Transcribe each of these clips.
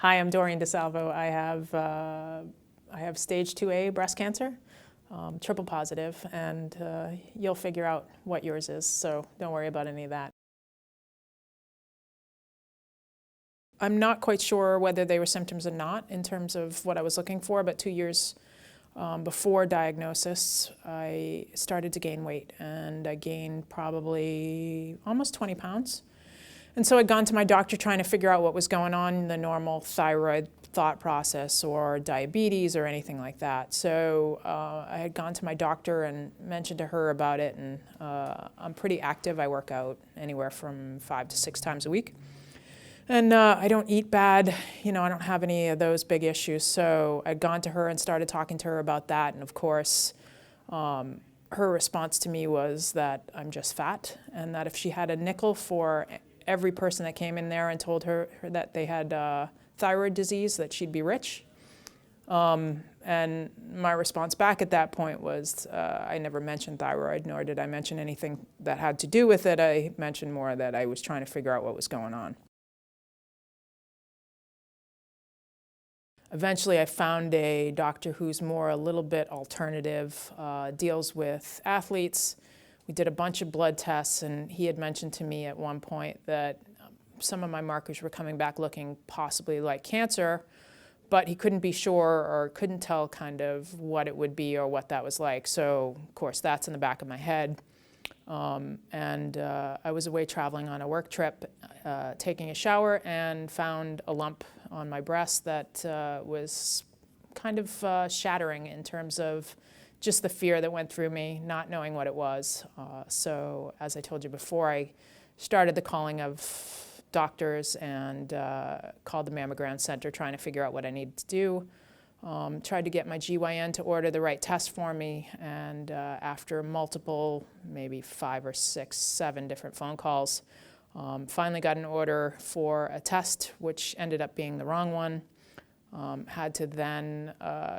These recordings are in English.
Hi, I'm Doreen DiSalvo. I have stage 2A breast cancer, triple positive, and you'll figure out what yours is, so don't worry about any of that. I'm not quite sure whether they were symptoms or not in terms of what I was looking for, but 2 years before diagnosis, I started to gain weight, and I gained probably almost 20 pounds. And so I'd gone to my doctor trying to figure out what was going on, the normal thyroid thought process or diabetes or anything like that. So I had gone to my doctor and mentioned to her about it, and I'm pretty active. I work out anywhere from 5 to 6 times a week. And I don't eat bad, I don't have any of those big issues. So I'd gone to her and started talking to her about that, and of course, her response to me was that I'm just fat, and that if she had a nickel for every person that came in there and told her that they had thyroid disease, that she'd be rich. And my response back at that point was, I never mentioned thyroid, nor did I mention anything that had to do with it. I mentioned more that I was trying to figure out what was going on. Eventually, I found a doctor who's more a little bit alternative, deals with athletes. We did a bunch of blood tests, and he had mentioned to me at one point that some of my markers were coming back looking possibly like cancer, but he couldn't be sure or couldn't tell kind of what it would be or what that was like. So, of course, that's in the back of my head. I was away traveling on a work trip, taking a shower, and found a lump on my breast that was kind of shattering in terms of just the fear that went through me, not knowing what it was. So as I told you before, I started the calling of doctors and called the mammogram center trying to figure out what I needed to do. Tried to get my GYN to order the right test for me, and after multiple, maybe 5 or 6, 7 different phone calls, finally got an order for a test, which ended up being the wrong one. Had to then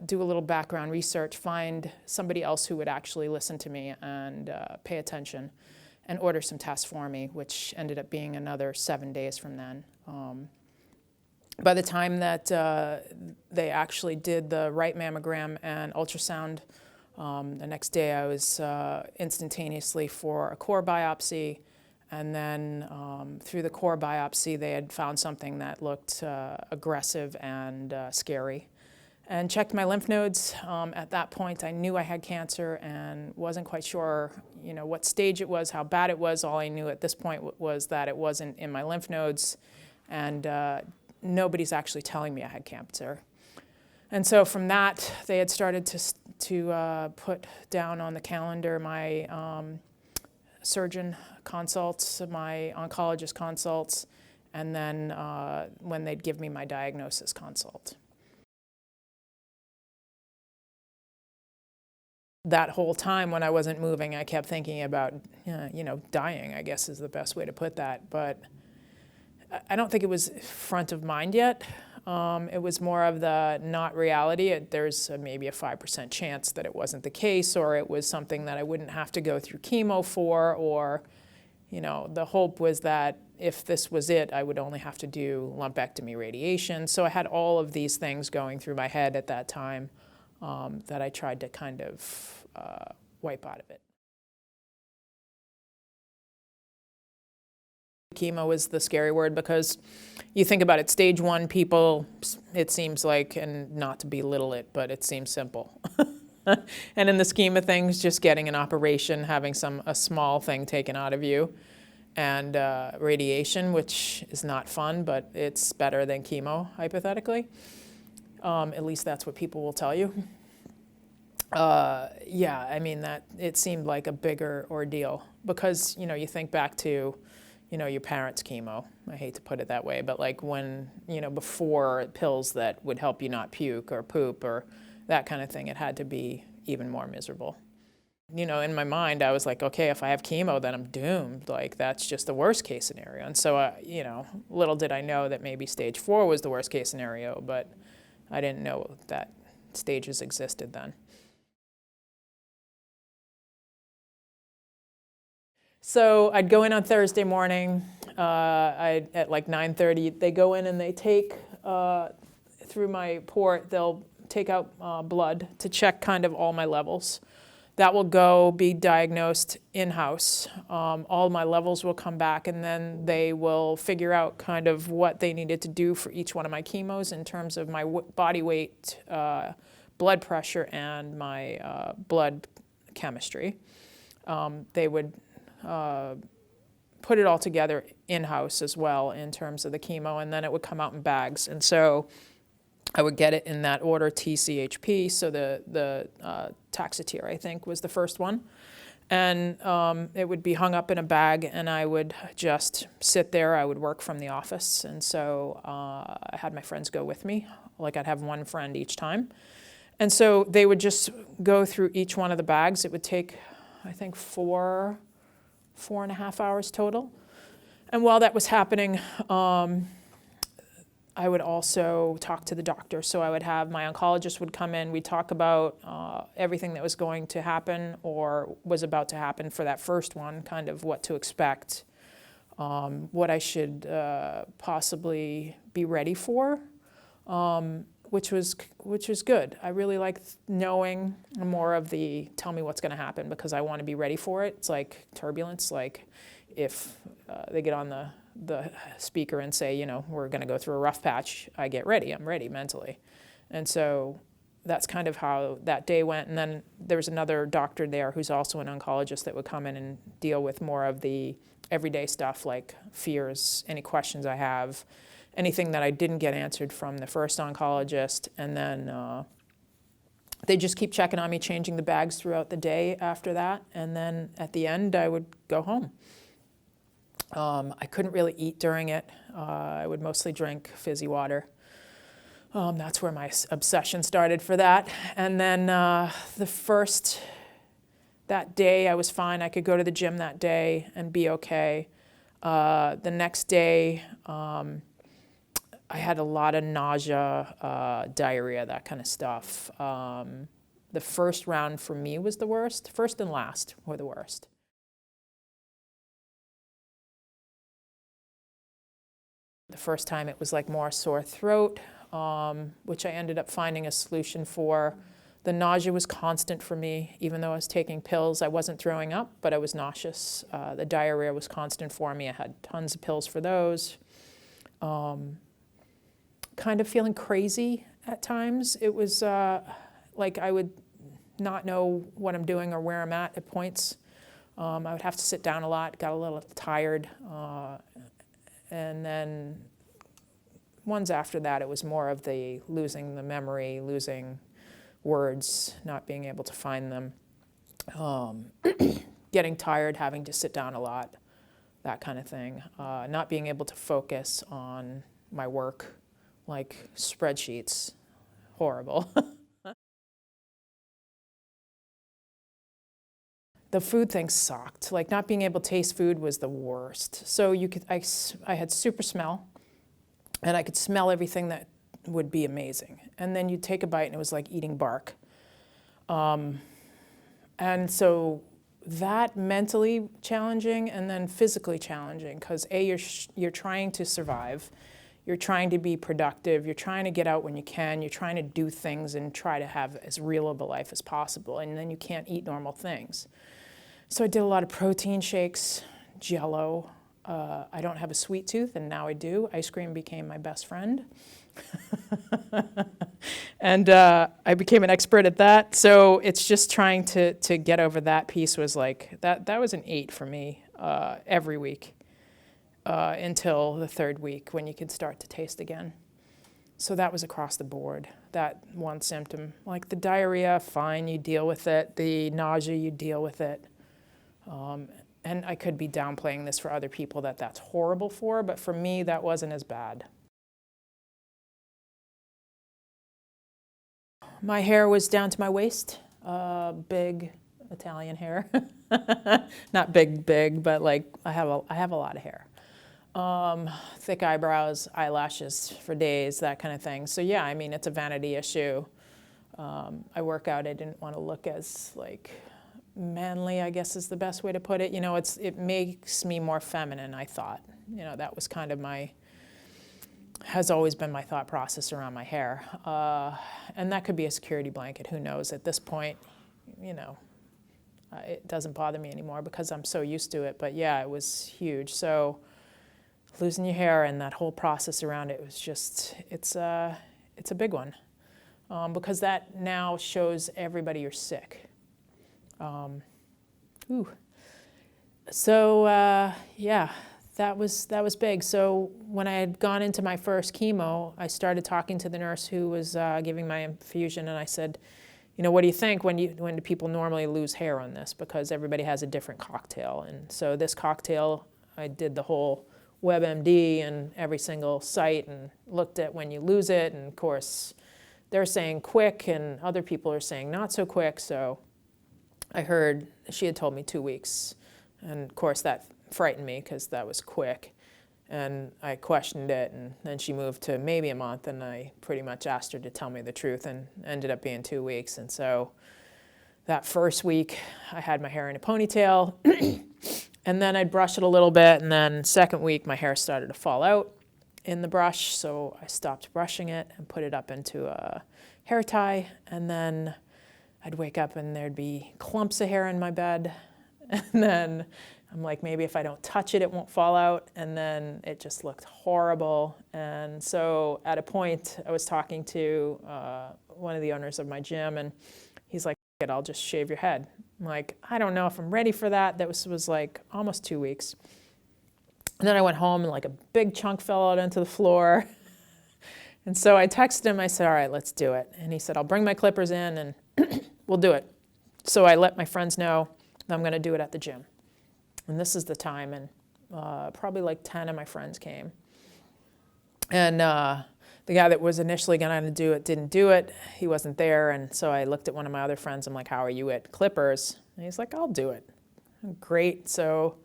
do a little background research, find somebody else who would actually listen to me and pay attention, and order some tests for me, which ended up being another 7 days from then. By the time that they actually did the right mammogram and ultrasound, the next day I was instantaneously for a core biopsy. And then through the core biopsy, they had found something that looked aggressive and scary. And checked my lymph nodes. At that point, I knew I had cancer and wasn't quite sure, what stage it was, how bad it was. All I knew at this point was that it wasn't in my lymph nodes, and nobody's actually telling me I had cancer. And so from that, they had started to put down on the calendar my surgeon consults, my oncologist consults, and then when they'd give me my diagnosis consult. That whole time when I wasn't moving, I kept thinking about, dying, I guess is the best way to put that. But I don't think it was front of mind yet. It was more of the not reality. There's maybe a 5% chance that it wasn't the case, or it was something that I wouldn't have to go through chemo for, or, the hope was that if this was it, I would only have to do lumpectomy radiation. So I had all of these things going through my head at that time that I tried to kind of wipe out of it. Chemo is the scary word because you think about it, stage 1 people, it seems like, and not to belittle it, but it seems simple. And in the scheme of things, just getting an operation, having a small thing taken out of you, and radiation, which is not fun, but it's better than chemo, hypothetically. At least that's what people will tell you. That it seemed like a bigger ordeal because, you think back to, your parents' chemo. I hate to put it that way, but like when, before pills that would help you not puke or poop or that kind of thing, it had to be even more miserable. In my mind, I was like, okay, if I have chemo, then I'm doomed. Like, that's just the worst case scenario. And so, little did I know that maybe stage 4 was the worst case scenario, but I didn't know that stages existed then. So I'd go in on Thursday morning. At like 9:30, they go in and they take through my port, they'll take out blood to check kind of all my levels. That will be diagnosed in-house. All my levels will come back, and then they will figure out kind of what they needed to do for each one of my chemos in terms of my body weight, blood pressure, and my blood chemistry. They would put it all together in-house as well in terms of the chemo, and then it would come out in bags. And so I would get it in that order, TCHP, so the Taxotere, I think, was the first one. And it would be hung up in a bag, and I would just sit there. I would work from the office, and so I had my friends go with me. Like, I'd have one friend each time. And so they would just go through each one of the bags. It would take, I think, 4.5 hours total. And while that was happening, I would also talk to the doctor. So I would have my oncologist would come in. We'd talk about everything that was going to happen or was about to happen for that first one, kind of what to expect, what I should possibly be ready for, which was good. I really liked knowing more of the tell me what's going to happen, because I want to be ready for it. It's like turbulence, like if they get on the speaker and say, you know, we're going to go through a rough patch, I get ready. I'm ready mentally. And so that's kind of how that day went. And then there was another doctor there who's also an oncologist that would come in and deal with more of the everyday stuff, like fears, any questions I have, anything that I didn't get answered from the first oncologist. And then they just keep checking on me, changing the bags throughout the day after that. And then at the end, I would go home. I couldn't really eat during it. I would mostly drink fizzy water. That's where my obsession started for that. And then that day I was fine. I could go to the gym that day and be okay. The next day, I had a lot of nausea, diarrhea, that kind of stuff. The first round for me was the worst. First and last were the worst. The first time it was like more sore throat, which I ended up finding a solution for. The nausea was constant for me. Even though I was taking pills, I wasn't throwing up, but I was nauseous. The diarrhea was constant for me. I had tons of pills for those. Kind of feeling crazy at times. It was like I would not know what I'm doing or where I'm at points. I would have to sit down a lot, got a little tired. And then ones after that, it was more of the losing the memory, losing words, not being able to find them, getting tired, having to sit down a lot, that kind of thing. Not being able to focus on my work, like spreadsheets, horrible. The food thing sucked. Like, not being able to taste food was the worst. So I had super smell, and I could smell everything that would be amazing. And then you'd take a bite, and it was like eating bark. And so that mentally challenging, and then physically challenging, because you're trying to survive. You're trying to be productive. You're trying to get out when you can. You're trying to do things and try to have as real of a life as possible. And then you can't eat normal things. So I did a lot of protein shakes, Jell-O. I don't have a sweet tooth, and now I do. Ice cream became my best friend. And I became an expert at that. So it's just trying to get over that piece was like, that was an 8 for me every week until the third week when you could start to taste again. So that was across the board, that one symptom. Like the diarrhea, fine, you deal with it. The nausea, you deal with it. And I could be downplaying this for other people that that's horrible for, but for me, that wasn't as bad. My hair was down to my waist, big Italian hair. Not big, but like I have a lot of hair. Thick eyebrows, eyelashes for days, that kind of thing. So yeah, I mean, it's a vanity issue. I work out, I didn't want to look as like manly, I guess is the best way to put it. You know, it makes me more feminine, I thought. You know, that was kind of my has always been my thought process around my hair. And that could be a security blanket, who knows? At this point, you know, it doesn't bother me anymore because I'm so used to it. But yeah, it was huge. So losing your hair and that whole process around it was just, it's a big one. Because that now shows everybody you're sick. So yeah, that was big. So when I had gone into my first chemo, I started talking to the nurse who was giving my infusion, and I said, you know, what do you think when do people normally lose hair on this? Because everybody has a different cocktail. And so this cocktail, I did the whole WebMD and every single site and looked at when you lose it. And of course, they're saying quick and other people are saying not so quick. So I heard she had told me 2 weeks. And of course, that frightened me because that was quick. And I questioned it, and then she moved to maybe a month, and I pretty much asked her to tell me the truth, and ended up being 2 weeks. And so that first week, I had my hair in a ponytail, and then I'd brush it a little bit, and then second week, my hair started to fall out in the brush, so I stopped brushing it and put it up into a hair tie, and then I'd wake up and there'd be clumps of hair in my bed, and then I'm like, maybe if I don't touch it, it won't fall out. And then it just looked horrible. And so at a point, I was talking to one of the owners of my gym, and he's like, I'll just shave your head. I'm like, I don't know if I'm ready for that. That was like almost 2 weeks. And then I went home, and like a big chunk fell out onto the floor. And so I texted him. I said, all right, let's do it. And he said, I'll bring my clippers in, and we'll do it. So I let my friends know that I'm going to do it at the gym. And this is the time, and probably like 10 of my friends came. And the guy that was initially going to do it didn't do it. He wasn't there, and so I looked at one of my other friends. I'm like, how are you at clippers? And he's like, I'll do it. Great. So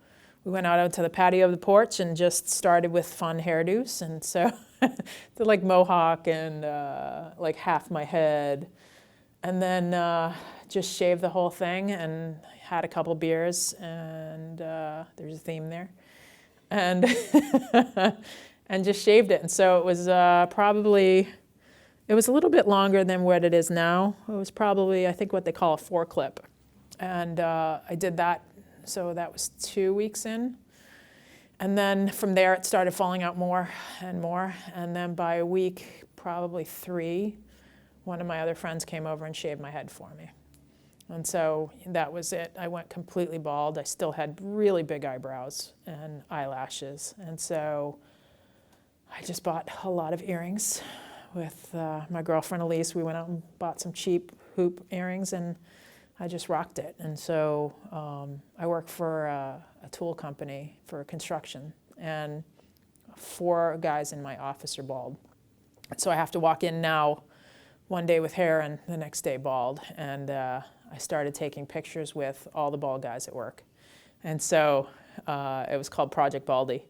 we went out onto the patio of the porch and just started with fun hairdos. And so did like mohawk and like half my head. And then just shaved the whole thing and had a couple beers, and there's a theme there, and and just shaved it. And so it was it was a little bit longer than what it is now. It was probably, I think, what they call a 4-clip. And I did that, so that was 2 weeks in. And then from there, it started falling out more and more. And then by a week, probably 3, one of my other friends came over and shaved my head for me. And so that was it. I went completely bald. I still had really big eyebrows and eyelashes. And so I just bought a lot of earrings with my girlfriend Elise. We went out and bought some cheap hoop earrings, and I just rocked it. And so I work for a tool company for construction, and 4 guys in my office are bald. So I have to walk in now one day with hair and the next day bald. And I started taking pictures with all the bald guys at work. And so it was called Project Baldy.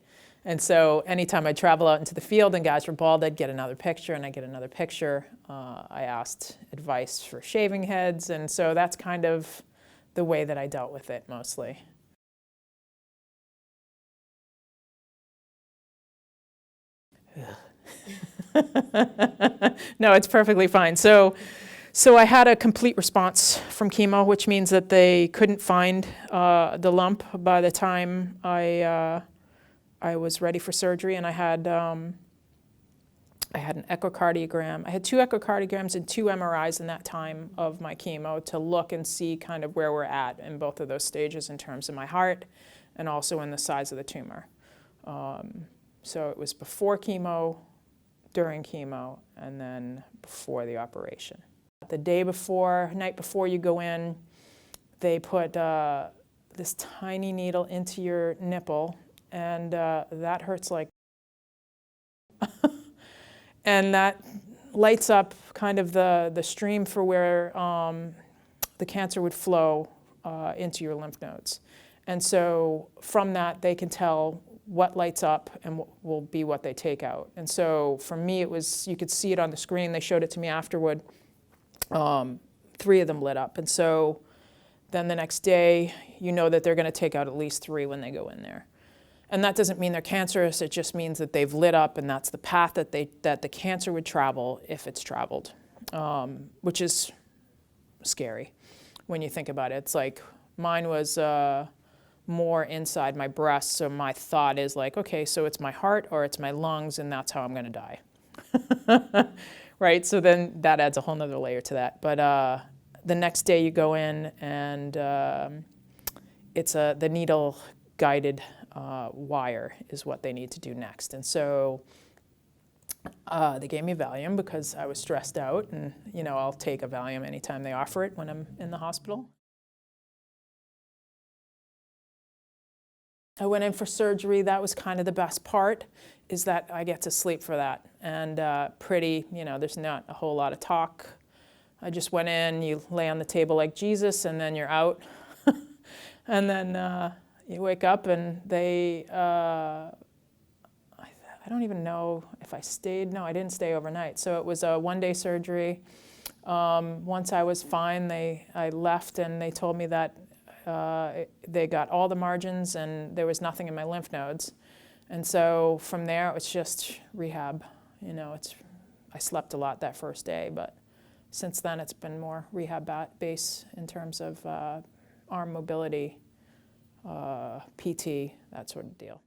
And so anytime I travel out into the field and guys were bald, I'd get another picture, and I'd get another picture. I asked advice for shaving heads, and so that's kind of the way that I dealt with it mostly. No, it's perfectly fine. So I had a complete response from chemo, which means that they couldn't find the lump by the time I was ready for surgery, and I had an echocardiogram. I had 2 echocardiograms and 2 MRIs in that time of my chemo to look and see kind of where we're at in both of those stages in terms of my heart and also in the size of the tumor. So it was before chemo, during chemo, and then before the operation. The night before you go in, they put this tiny needle into your nipple, and that hurts like and that lights up kind of the stream for where the cancer would flow into your lymph nodes. And so from that, they can tell what lights up and what will be what they take out. And so for me, it was, you could see it on the screen. They showed it to me afterward. 3 of them lit up. And so then the next day, you know that they're going to take out at least 3 when they go in there. And that doesn't mean they're cancerous, it just means that they've lit up, and that's the path that the cancer would travel if it's traveled, which is scary when you think about it. It's like mine was more inside my breast, so my thought is like, okay, so it's my heart or it's my lungs, and that's how I'm going to die. Right? So then that adds a whole nother layer to that. But the next day you go in, and it's the needle-guided wire is what they need to do next. And so they gave me Valium because I was stressed out, and I'll take a Valium anytime they offer it when I'm in the hospital. I went in for surgery. That was kind of the best part, is that I get to sleep for that. And there's not a whole lot of talk. I just went in, you lay on the table like Jesus, and then you're out. And then you wake up, and I don't even know if I stayed. No, I didn't stay overnight. So it was a one-day surgery. Once I was fine, I left, and they told me that they got all the margins, and there was nothing in my lymph nodes. And so from there, it was just rehab. I slept a lot that first day, but since then, it's been more rehab base in terms of arm mobility, PT, that sort of deal.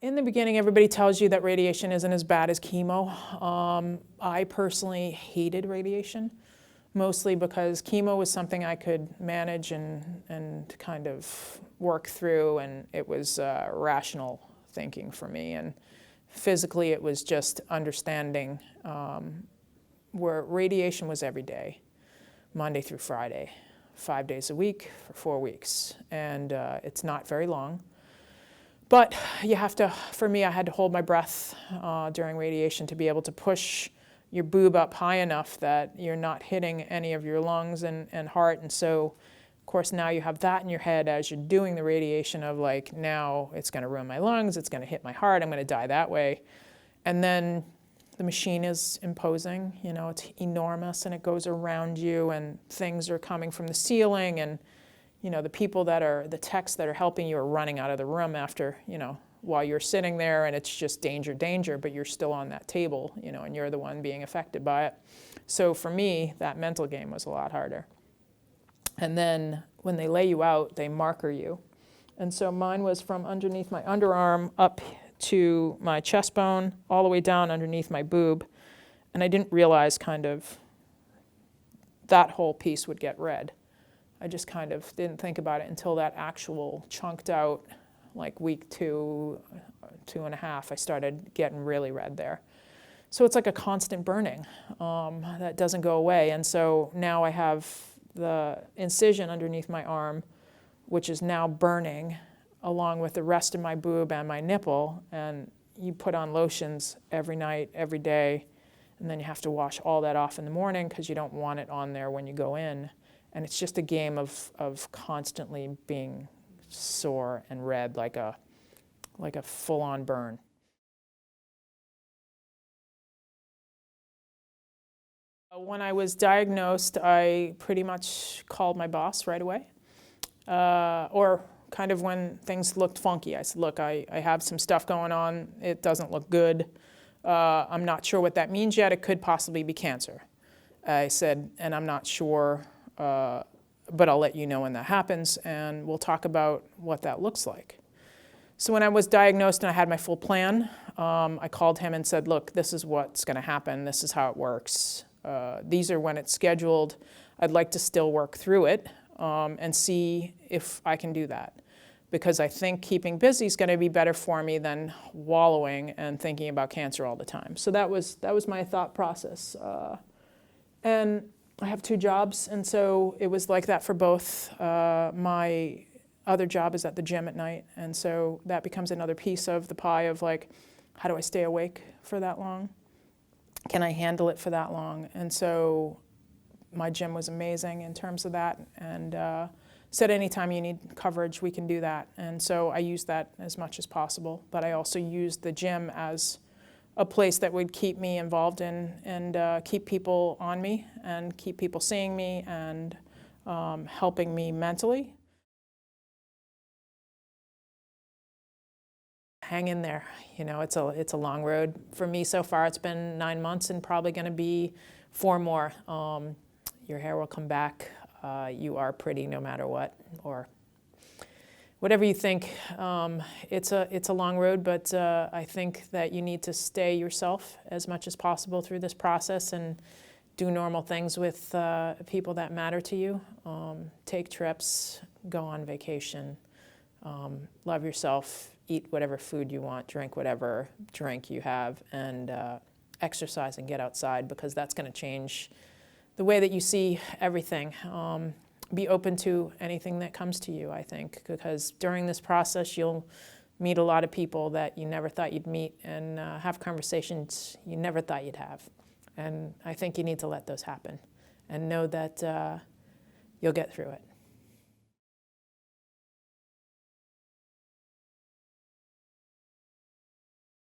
In the beginning, everybody tells you that radiation isn't as bad as chemo. I personally hated radiation, mostly because chemo was something I could manage and kind of work through, and it was rational thinking for me. And physically, it was just understanding where radiation was every day, Monday through Friday, 5 days a week for 4 weeks. And it's not very long. But for me, I had to hold my breath during radiation to be able to push your boob up high enough that you're not hitting any of your lungs and heart. And so, of course, now you have that in your head as you're doing the radiation of like, now it's going to ruin my lungs, it's going to hit my heart, I'm going to die that way. And then the machine is imposing, it's enormous, and it goes around you, and things are coming from the ceiling, and the techs that are helping you are running out of the room after, while you're sitting there, and it's just danger, danger, but you're still on that table, and you're the one being affected by it. So for me, that mental game was a lot harder. And then when they lay you out, they marker you. And so mine was from underneath my underarm up to my chest bone, all the way down underneath my boob. And I didn't realize kind of that whole piece would get red. I just kind of didn't think about it until that actual chunked out, like week 2, 2.5, I started getting really red there. So it's like a constant burning that doesn't go away. And so now I have the incision underneath my arm, which is now burning, along with the rest of my boob and my nipple. And you put on lotions every night, every day, and then you have to wash all that off in the morning because you don't want it on there when you go in. And it's just a game of constantly being sore and red, like a full-on burn. When I was diagnosed, I pretty much called my boss right away. Or kind of when things looked funky, I said, look, I have some stuff going on. It doesn't look good. I'm not sure what that means yet. It could possibly be cancer. I said, and I'm not sure, but I'll let you know when that happens, and we'll talk about what that looks like. So when I was diagnosed and I had my full plan, I called him and said, look, this is what's going to happen. This is how it works. These are when it's scheduled. I'd like to still work through it and see if I can do that. Because I think keeping busy is going to be better for me than wallowing and thinking about cancer all the time. So that was my thought process. And I have 2 jobs, and so it was like that for both. My other job is at the gym at night, and so that becomes another piece of the pie of like, how do I stay awake for that long? Can I handle it for that long? And so my gym was amazing in terms of that, and said anytime you need coverage, we can do that. And so I used that as much as possible, but I also used the gym as a place that would keep me involved in and keep people on me and keep people seeing me and helping me mentally. hang in there. You know, it's a long road. For me so far, it's been 9 months and probably going to be 4 more. Your hair will come back. You are pretty no matter what, or whatever you think. It's a long road, but I think that you need to stay yourself as much as possible through this process and do normal things with people that matter to you. Take trips, go on vacation, love yourself, eat whatever food you want, drink whatever drink you have, and exercise and get outside, because that's going to change the way that you see everything. Be open to anything that comes to you, I think, because during this process you'll meet a lot of people that you never thought you'd meet, and have conversations you never thought you'd have. And I think you need to let those happen and know that you'll get through it.